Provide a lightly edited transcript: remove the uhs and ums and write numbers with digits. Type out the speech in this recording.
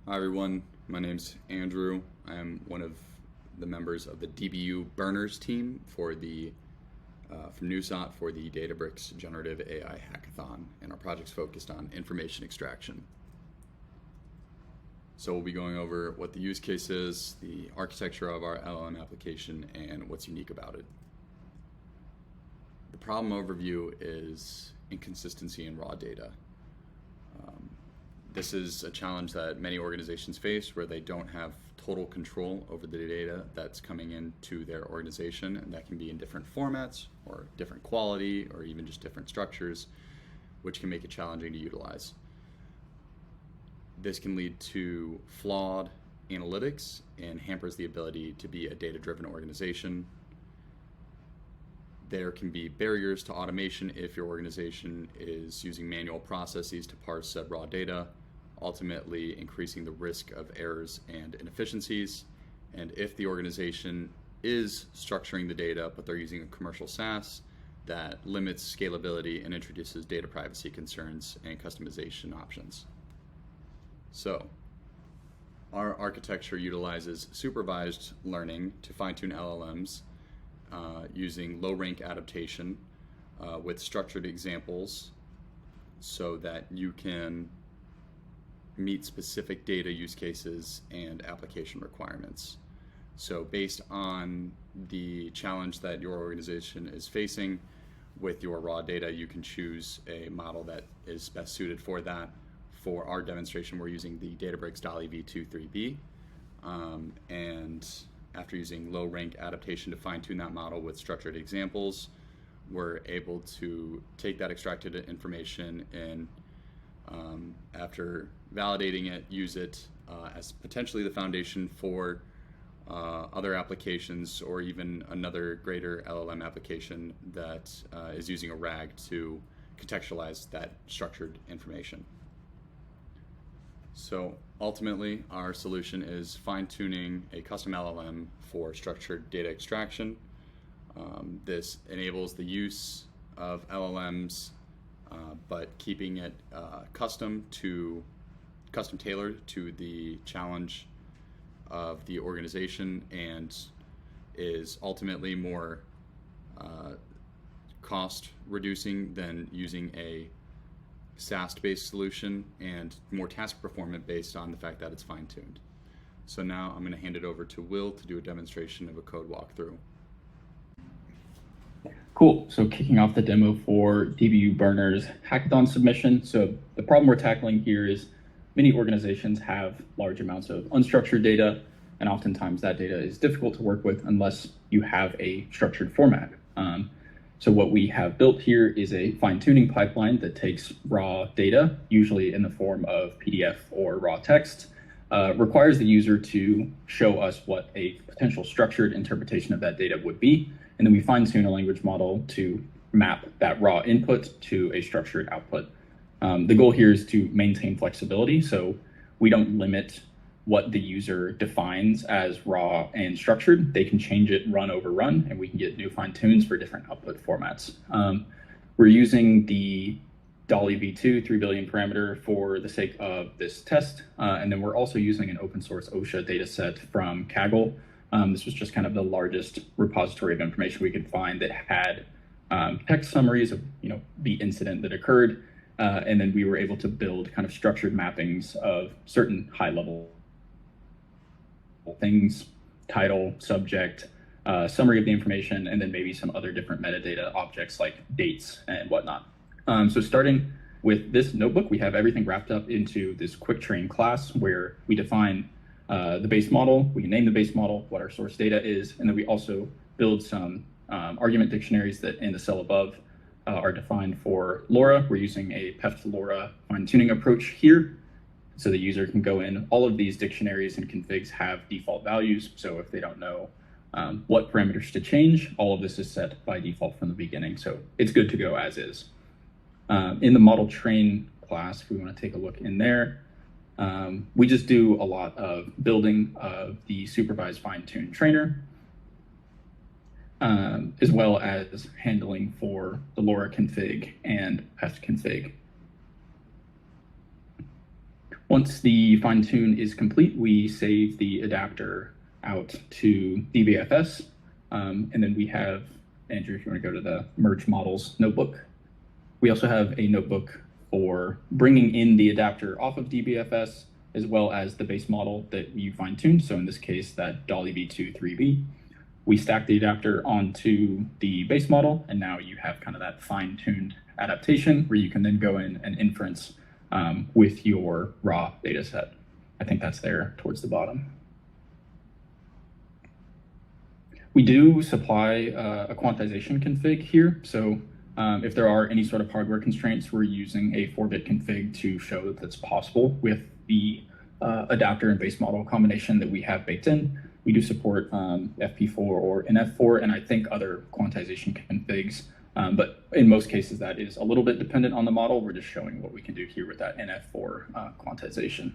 Hi everyone, my name's Andrew. I am one of the members of the DBUBurners team from NewSot for the Databricks Generative AI Hackathon, and our project's focused on information extraction. So we'll be going over what the use case is, the architecture of our LLM application, and what's unique about it. The problem overview is inconsistency in raw data. This is a challenge that many organizations face where they don't have total control over the data that's coming into their organization, and that can be in different formats or different quality or even just different structures, which can make it challenging to utilize. This can lead to flawed analytics and hampers the ability to be a data-driven organization. There can be barriers to automation if your organization is using manual processes to parse said raw data, ultimately increasing the risk of errors and inefficiencies. And if the organization is structuring the data, but they're using a commercial SaaS, that limits scalability and introduces data privacy concerns and customization options. So, our architecture utilizes supervised learning to fine-tune LLMs using low-rank adaptation with structured examples so that you can meet specific data use cases and application requirements. So based on the challenge that your organization is facing with your raw data, you can choose a model that is best suited for that. For our demonstration, we're using the Databricks DALL-E v2 3B, and after using low rank adaptation to fine-tune that model with structured examples, we're able to take that extracted information and after validating it, use it as potentially the foundation for other applications or even another greater LLM application that is using a RAG to contextualize that structured information. So ultimately, our solution is fine-tuning a custom LLM for structured data extraction. This enables the use of LLMs, but keeping it custom tailored to the challenge of the organization, and is ultimately more cost reducing than using a SaaS-based solution, and more task performant based on the fact that it's fine-tuned. So now I'm going to hand it over to Will to do a demonstration of a code walkthrough. Cool. So kicking off the demo for DBUBurners hackathon submission. So the problem we're tackling here is many organizations have large amounts of unstructured data, and oftentimes that data is difficult to work with unless you have a structured format. So what we have built here is a fine-tuning pipeline that takes raw data, usually in the form of PDF or raw text, requires the user to show us what a potential structured interpretation of that data would be, and then we fine-tune a language model to map that raw input to a structured output. The goal here is to maintain flexibility, so we don't limit what the user defines as raw and structured. They can change it run over run, and we can get new fine-tunes for different output formats. We're using the DALL-E v2 3 billion parameter for the sake of this test, and then we're also using an open source OSHA data set from Kaggle. This was just kind of the largest repository of information we could find that had text summaries of the incident that occurred, and then we were able to build kind of structured mappings of certain high-level things: title, subject, summary of the information, and then maybe some other different metadata objects like dates and whatnot. So starting with this notebook, we have everything wrapped up into this quick train class where we define the base model, we name the base model, what our source data is, and then we also build some argument dictionaries that in the cell above are defined for LoRa. We're using a PEF to LoRa fine-tuning approach here, so the user can go in. All of these dictionaries and configs have default values, so if they don't know what parameters to change, all of this is set by default from the beginning, so it's good to go as is. In the model train class, if we want to take a look in there, we just do a lot of building of the supervised fine-tune trainer, as well as handling for the LoRa config and PEF config. Once the fine tune is complete, we save the adapter out to DBFS. And then we have, Andrew, if you want to go to the merge models notebook. We also have a notebook for bringing in the adapter off of DBFS, as well as the base model that you fine tuned. So in this case, that Dolly V2 3B. We stack the adapter onto the base model, and now you have kind of that fine-tuned adaptation where you can then go in and inference with your raw data set. I think that's there towards the bottom. We do supply a quantization config here. So if there are any sort of hardware constraints, we're using a 4-bit config to show that that's possible with the adapter and base model combination that we have baked in. We do support FP4 or NF4, and I think other quantization configs. But in most cases, that is a little bit dependent on the model. We're just showing what we can do here with that NF4 quantization.